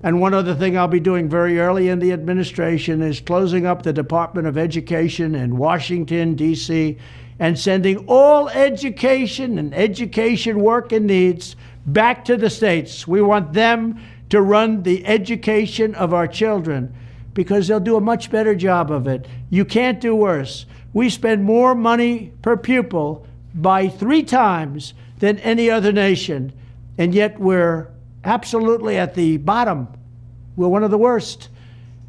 And one other thing I'll be doing very early in the administration is closing up the Department of Education in Washington, D.C., and sending all education and education work and needs back to the states. We want them to run the education of our children because they'll do a much better job of it. You can't do worse. We spend more money per pupil by 3 times than any other nation, and yet we're absolutely at the bottom. We're one of the worst.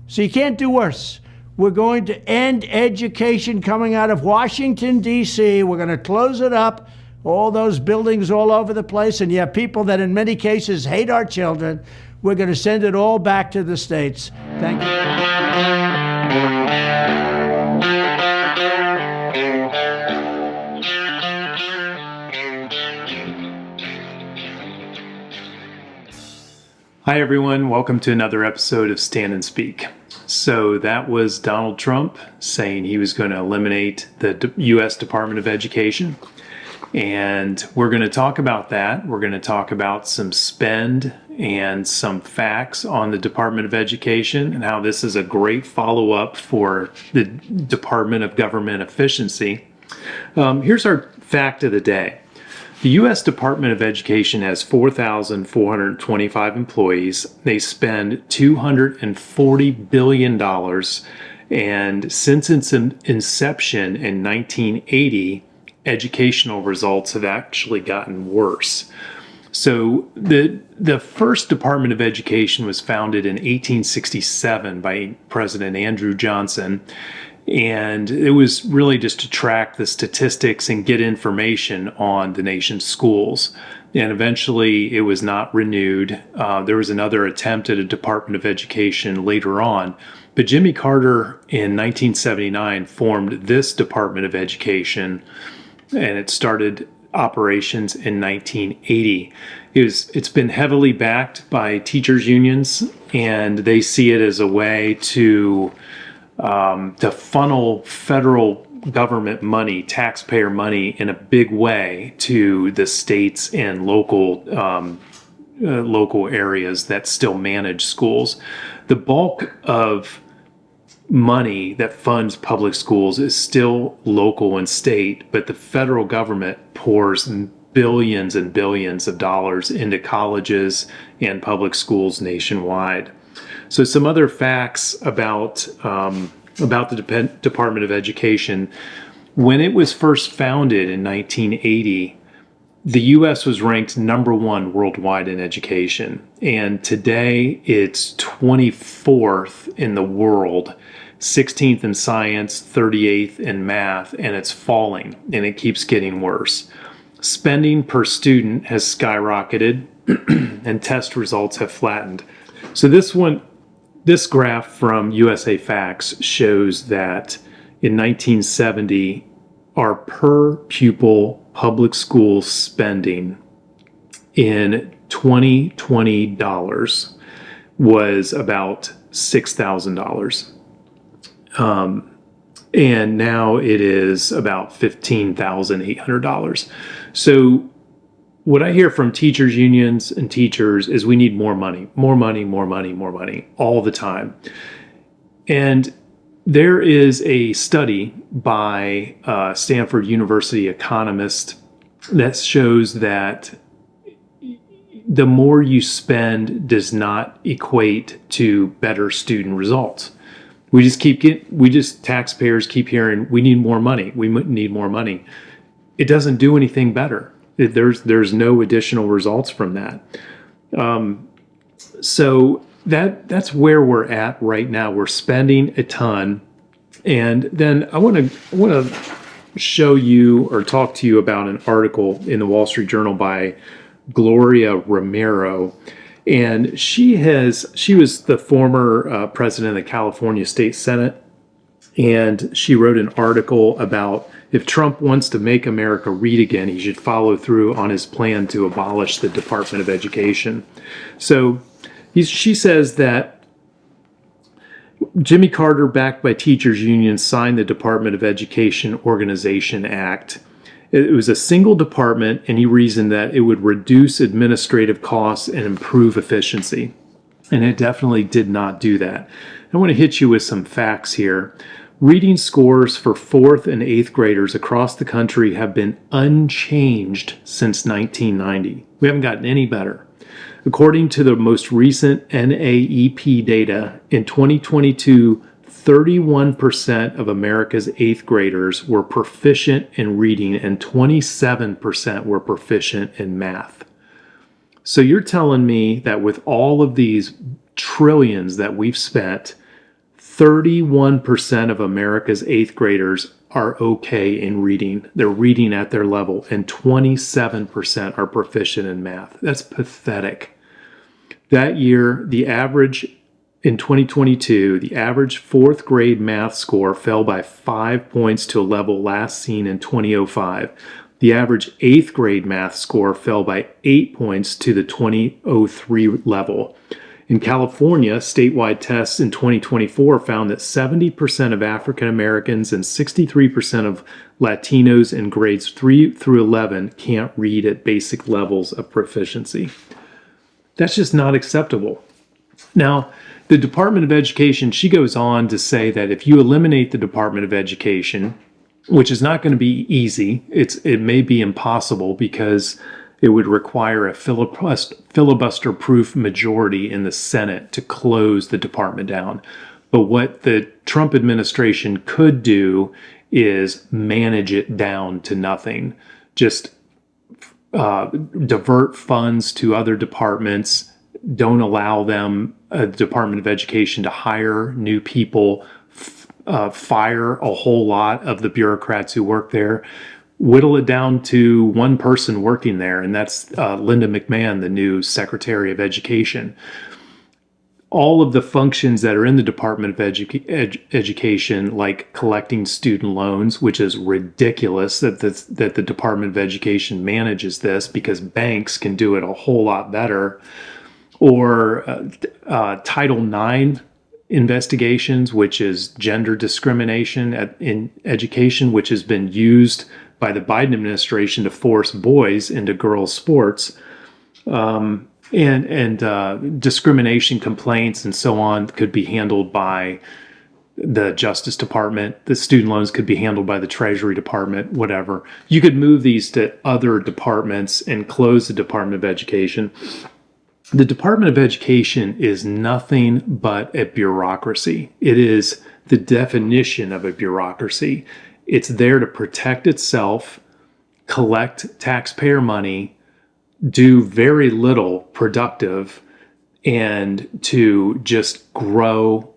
So you can't do worse. We're going to end education coming out of Washington, D.C. We're going to close it up, all those buildings all over the place, and you have people that in many cases hate our children. We're going to send it all back to the states. Thank you. Hi everyone, welcome to another episode of Stand and Speak. So that was Donald Trump saying he was going to eliminate the U.S. Department of Education. And we're going to talk about that. We're going to talk about some spend and some facts on the Department of Education and how this is a great follow-up for the Department of Government Efficiency. Here's our fact of the day. The U.S. Department of Education has 4,425 employees. They spend $240 billion, and since its inception in 1980, educational results have actually gotten worse. So the first Department of Education was founded in 1867 by President Andrew Johnson. And it was really just to track the statistics and get information on the nation's schools. And eventually it was not renewed. There was another attempt at a Department of Education later on. But Jimmy Carter in 1979 formed this Department of Education, and it started operations in 1980. It's been heavily backed by teachers' unions, and they see it as a way to funnel federal government money, taxpayer money, in a big way to the states and local areas that still manage schools. The bulk of money that funds public schools is still local and state, but the federal government pours billions and billions of dollars into colleges and public schools nationwide. So some other facts about the Department of Education. When it was first founded in 1980, the U.S. was ranked number 1 worldwide in education. And today it's 24th in the world, 16th in science, 38th in math, and it's falling, and it keeps getting worse. Spending per student has skyrocketed, and test results have flattened. So this graph from USA Facts shows that in 1970, our per pupil public school spending in 2020 dollars was about $6,000. And now it is about $15,800. So what I hear from teachers unions and teachers is we need more money, more money, more money, more money all the time. And there is a study by Stanford University economist that shows that the more you spend does not equate to better student results. Taxpayers keep hearing, we need more money, we need more money. It doesn't do anything better. There's no additional results from that. So that's where we're at right now. We're spending a ton. And then I want to show you or talk to you about an article in the Wall Street Journal by Gloria Romero. And she was the former president of the California State Senate. And she wrote an article about if Trump wants to make America read again, he should follow through on his plan to abolish the Department of Education. So she says that Jimmy Carter, backed by teachers unions, signed the Department of Education Organization Act. It was a single department, and he reasoned that it would reduce administrative costs and improve efficiency. And it definitely did not do that. I want to hit you with some facts here. Reading scores for 4th and 8th graders across the country have been unchanged since 1990. We haven't gotten any better. According to the most recent NAEP data, in 2022, 31% of America's 8th graders were proficient in reading and 27% were proficient in math. So you're telling me that with all of these trillions that we've spent, 31% of America's 8th graders are okay in reading. They're reading at their level, and 27% are proficient in math. That's pathetic. That year, in 2022, the average 4th grade math score fell by 5 points to a level last seen in 2005. The average 8th grade math score fell by 8 points to the 2003 level. In California, statewide tests in 2024 found that 70% of African Americans and 63% of Latinos in grades 3 through 11 can't read at basic levels of proficiency. That's just not acceptable. Now, the Department of Education, she goes on to say that if you eliminate the Department of Education, which is not going to be easy, it may be impossible because it would require a filibuster-proof majority in the Senate to close the department down. But what the Trump administration could do is manage it down to nothing. Just divert funds to other departments, don't allow them, the Department of Education, to hire new people, fire a whole lot of the bureaucrats who work there, whittle it down to one person working there, and that's Linda McMahon, the new Secretary of Education. All of the functions that are in the Department of Education, like collecting student loans, which is ridiculous that the Department of Education manages this because banks can do it a whole lot better, or Title IX investigations, which is gender discrimination in education, which has been used by the Biden administration to force boys into girls' sports, and discrimination complaints and so on could be handled by the Justice Department. The student loans could be handled by the Treasury Department, whatever. You could move these to other departments and close the Department of Education. The Department of Education is nothing but a bureaucracy. It is the definition of a bureaucracy. It's there to protect itself, collect taxpayer money, do very little productive, and to just grow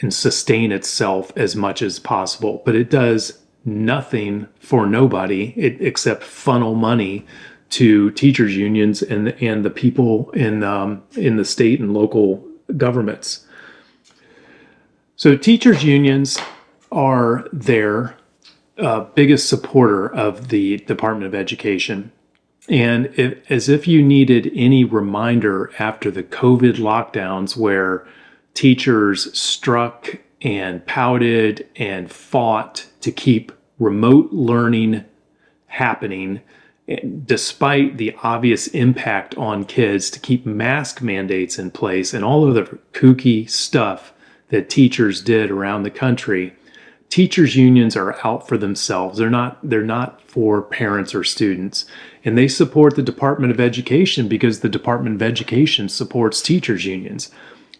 and sustain itself as much as possible. But it does nothing for nobody except funnel money to teachers' unions and the people in the state and local governments. So teachers' unions are their biggest supporter of the Department of Education. And as if you needed any reminder after the COVID lockdowns where teachers struck and pouted and fought to keep remote learning happening, despite the obvious impact on kids, to keep mask mandates in place and all of the kooky stuff that teachers did around the country, teachers' unions are out for themselves. They're not for parents or students. And they support the Department of Education because the Department of Education supports teachers' unions.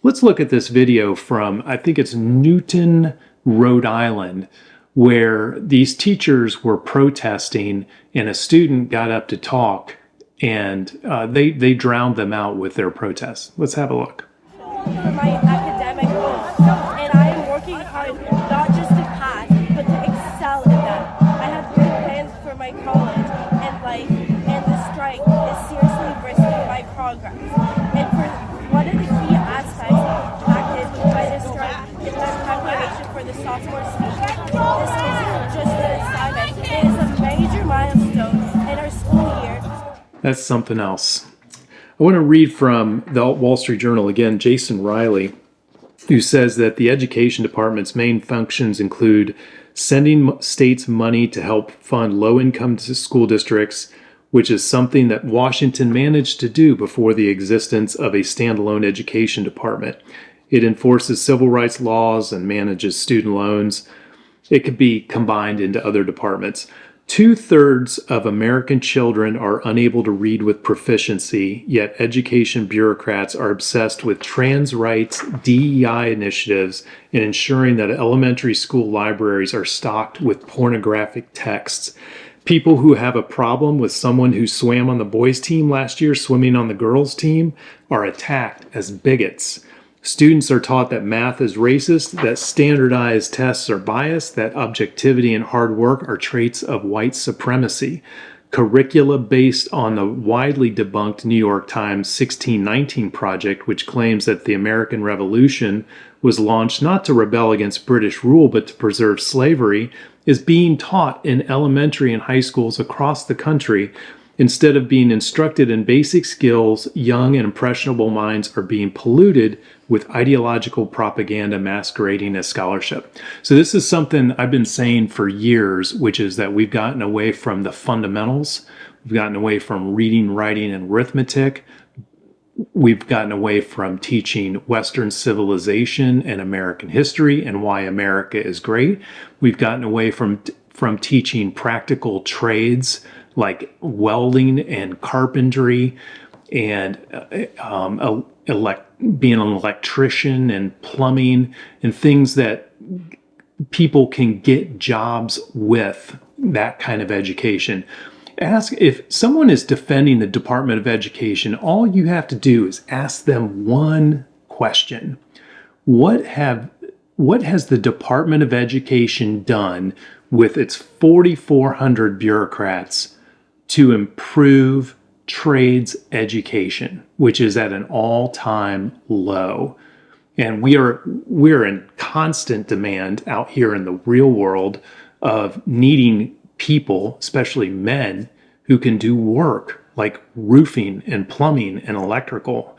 Let's look at this video from, I think it's Newton, Rhode Island, where these teachers were protesting and a student got up to talk and they drowned them out with their protests. Let's have a look. For my academic goals, and I am working hard not just to pass, but to excel in that. I have big plans for my college and life, and the strike is seriously risking my progress. And for one of the key aspects impacted by the strike is my preparation for the sophomore speech. This isn't just an assignment; it is a major milestone in our school year. That's something else. I want to read from the Wall Street Journal again, Jason Riley, who says that the education department's main functions include sending states money to help fund low-income school districts, which is something that Washington managed to do before the existence of a standalone education department. It enforces civil rights laws and manages student loans. It could be combined into other departments. 2/3 of American children are unable to read with proficiency, yet education bureaucrats are obsessed with trans rights, DEI initiatives, and ensuring that elementary school libraries are stocked with pornographic texts. People who have a problem with someone who swam on the boys' team last year swimming on the girls' team are attacked as bigots. Students are taught that math is racist, that standardized tests are biased, that objectivity and hard work are traits of white supremacy. Curricula based on the widely debunked New York Times 1619 Project, which claims that the American Revolution was launched not to rebel against British rule but to preserve slavery, is being taught in elementary and high schools across the country. Instead of being instructed in basic skills, young and impressionable minds are being polluted with ideological propaganda masquerading as scholarship. So this is something I've been saying for years, which is that we've gotten away from the fundamentals. We've gotten away from reading, writing, and arithmetic. We've gotten away from teaching Western civilization and American history and why America is great. We've gotten away from teaching practical trades like welding and carpentry and being an electrician and plumbing and things that people can get jobs with, that kind of education. Ask if someone is defending the Department of Education, all you have to do is ask them one question. What has the Department of Education done with its 4,400 bureaucrats to improve trades education, which is at an all-time low? And we're in constant demand out here in the real world of needing people, especially men, who can do work like roofing and plumbing and electrical.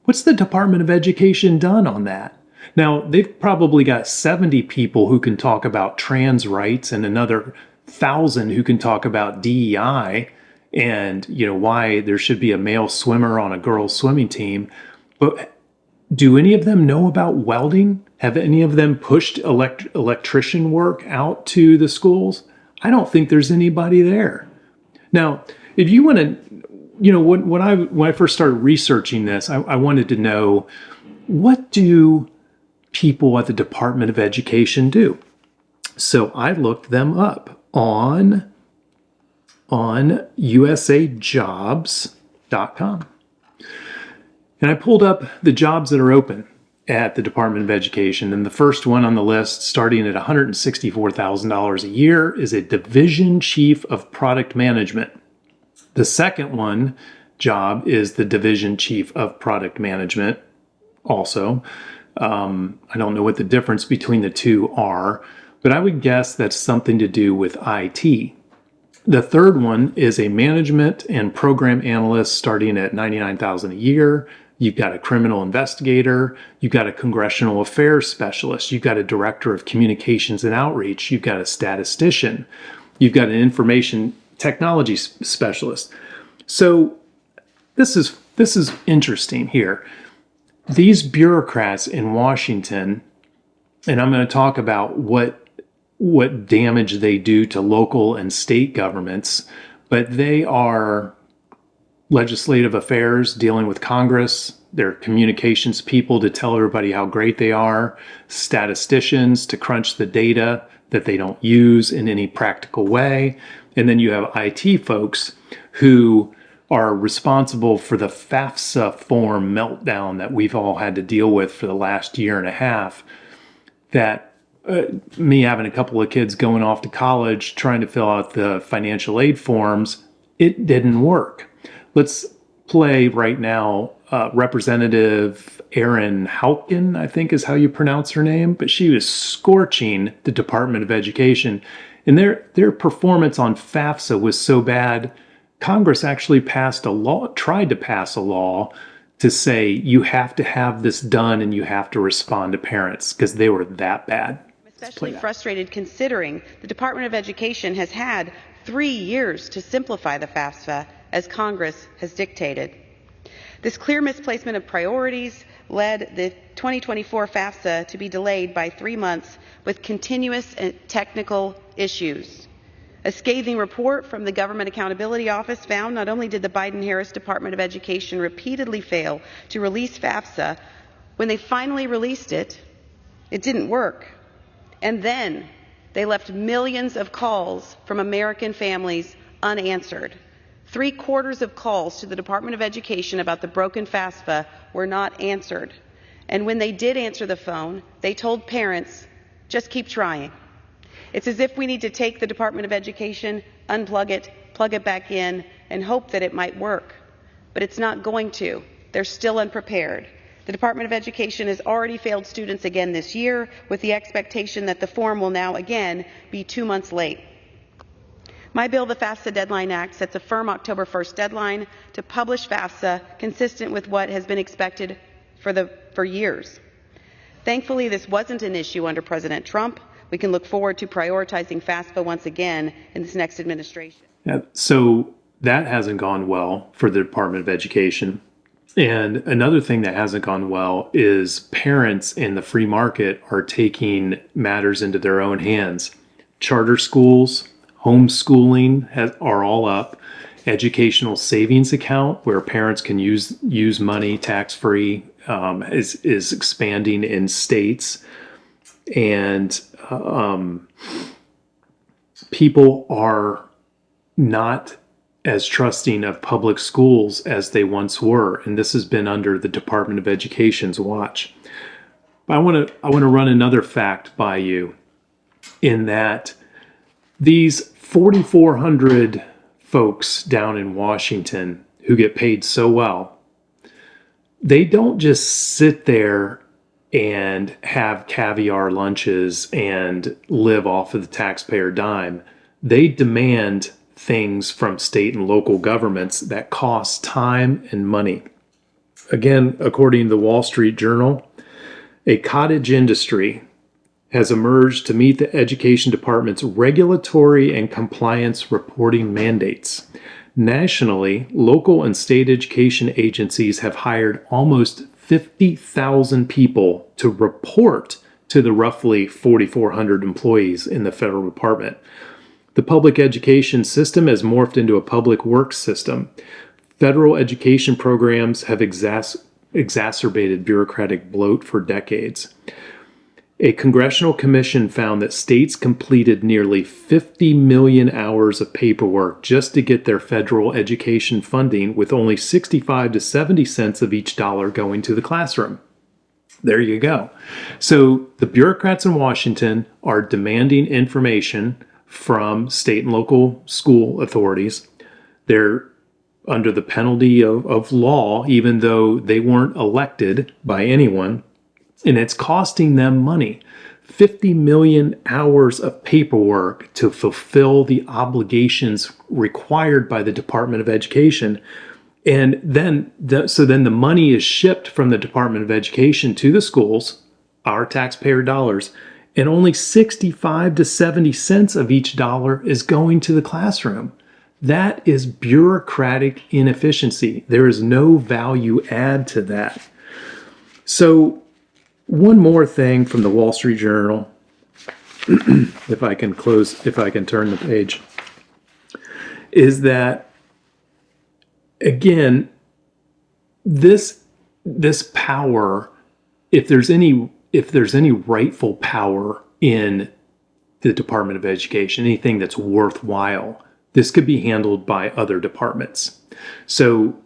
What's the Department of Education done on that? Now, they've probably got 70 people who can talk about trans rights and another 1,000 who can talk about DEI and, why there should be a male swimmer on a girls' swimming team. But do any of them know about welding? Have any of them pushed electrician work out to the schools? I don't think there's anybody there. Now, if you want to, when I first started researching this, I wanted to know, what do people at the Department of Education do? So I looked them up on usajobs.com. And I pulled up the jobs that are open at the Department of Education. And the first one on the list, starting at $164,000 a year, is a Division Chief of Product Management. The second one job is the Division Chief of Product Management also. I don't know what the difference between the two are, but I would guess that's something to do with IT. The third one is a management and program analyst starting at $99,000 a year. You've got a criminal investigator. You've got a congressional affairs specialist. You've got a director of communications and outreach. You've got a statistician. You've got an information technology specialist. So this is interesting here. These bureaucrats in Washington, and I'm going to talk about what damage they do to local and state governments, but they are legislative affairs dealing with Congress. They're communications people to tell everybody how great they are, statisticians to crunch the data that they don't use in any practical way. And then you have IT folks who are responsible for the FAFSA form meltdown that we've all had to deal with for the last year and a half. That me having a couple of kids going off to college trying to fill out the financial aid forms, it didn't work. Let's play right now Representative Erin Houghton, I think is how you pronounce her name, but she was scorching the Department of Education. And their performance on FAFSA was so bad, Congress actually tried to pass a law to say you have to have this done and you have to respond to parents because they were that bad. I'm especially frustrated considering the Department of Education has had 3 years to simplify the FAFSA as Congress has dictated. This clear misplacement of priorities led the 2024 FAFSA to be delayed by 3 months with continuous technical issues. A scathing report from the Government Accountability Office found not only did the Biden-Harris Department of Education repeatedly fail to release FAFSA, when they finally released it, it didn't work. And then they left millions of calls from American families unanswered. 3/4 of calls to the Department of Education about the broken FAFSA were not answered. And when they did answer the phone, they told parents, just keep trying. It's as if we need to take the Department of Education, unplug it, plug it back in, and hope that it might work. But it's not going to. They're still unprepared. The Department of Education has already failed students again this year, with the expectation that the form will now again be 2 months late. My bill, the FAFSA Deadline Act, sets a firm October 1st deadline to publish FAFSA, consistent with what has been expected for years. Thankfully, this wasn't an issue under President Trump. We can look forward to prioritizing FAFSA once again in this next administration. Yeah, so that hasn't gone well for the Department of Education. And another thing that hasn't gone well is parents in the free market are taking matters into their own hands. Charter schools, homeschooling are all up. Educational savings account, where parents can use money tax-free, is expanding in states. And people are not as trusting of public schools as they once were, and this has been under the Department of Education's watch. I want to run another fact by you, in that these 4,400 folks down in Washington who get paid so well, they don't just sit there and have caviar lunches and live off of the taxpayer dime. They demand things from state and local governments that cost time and money. Again, according to the Wall Street Journal, a cottage industry has emerged to meet the Education Department's regulatory and compliance reporting mandates. Nationally, local and state education agencies have hired almost 50,000 people to report to the roughly 4,400 employees in the federal department. The public education system has morphed into a public works system. Federal education programs have exacerbated bureaucratic bloat for decades. A congressional commission found that states completed nearly 50 million hours of paperwork just to get their federal education funding, with only 65 to 70 cents of each dollar going to the classroom. There you go. So the bureaucrats in Washington are demanding information from state and local school authorities. They're under the penalty of law, even though they weren't elected by anyone. And it's costing them money. 50 million hours of paperwork to fulfill the obligations required by the Department of Education. And then the money is shipped from the Department of Education to the schools, our taxpayer dollars, and only 65 to 70 cents of each dollar is going to the classroom. That is bureaucratic inefficiency. There is no value add to that. So one more thing from the Wall Street Journal, if I can turn the page, is that, again, this power, if there's any rightful power in the Department of Education, anything that's worthwhile, this could be handled by other departments. So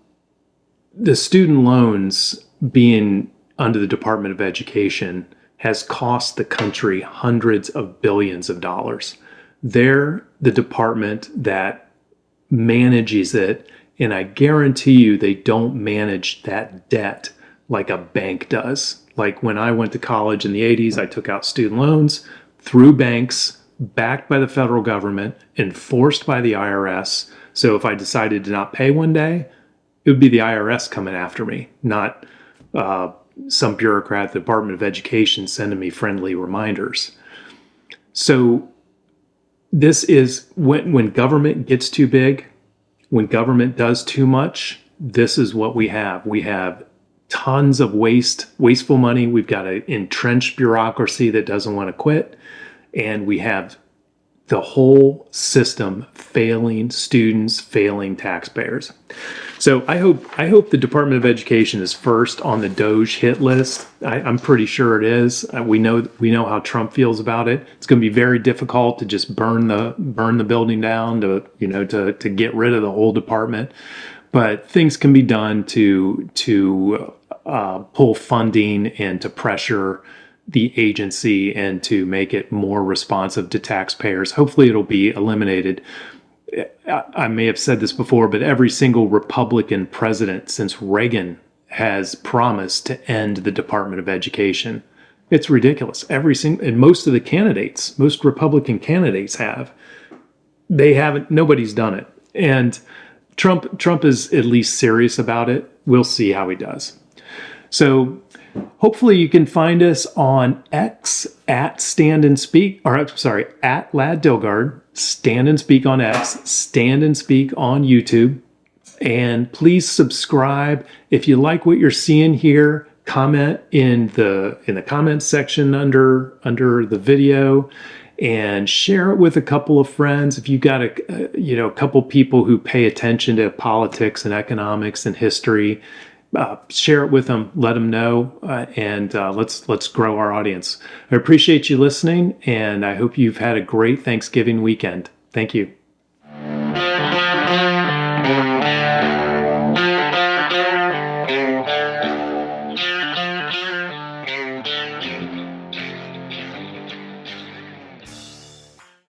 the student loans being under the Department of Education has cost the country hundreds of billions of dollars. They're the department that manages it, and I guarantee you they don't manage that debt like a bank does. Like when I went to college in the 80s, I took out student loans through banks, backed by the federal government, enforced by the IRS. So if I decided to not pay one day, it would be the IRS coming after me, not some bureaucrat at the Department of Education sending me friendly reminders. So this is when government gets too big, when government does too much, this is what we have. We have tons of wasteful money. We've got an entrenched bureaucracy that doesn't want to quit. And we have the whole system failing students, failing taxpayers. So I hope the Department of Education is first on the DOGE hit list. I'm pretty sure it is. We know how Trump feels about it. It's going to be very difficult to just burn the building down, to get rid of the whole department. But things can be done to pull funding and to pressure the agency and to make it more responsive to taxpayers. Hopefully it'll be eliminated. I may have said this before, but every single Republican president since Reagan has promised to end the Department of Education. It's ridiculous. And most of the candidates, most Republican candidates they haven't, nobody's done it. And Trump is at least serious about it. We'll see how he does. So hopefully you can find us on X at Stand and Speak, at Lad Dilgard, Stand and Speak on X, Stand and Speak on YouTube. And please subscribe. If you like what you're seeing here, comment in the comments section under the video, and share it with a couple of friends. If you've got a couple people who pay attention to politics and economics and history, share it with them, let them know, and let's grow our audience. I appreciate you listening, and I hope you've had a great Thanksgiving weekend. Thank you.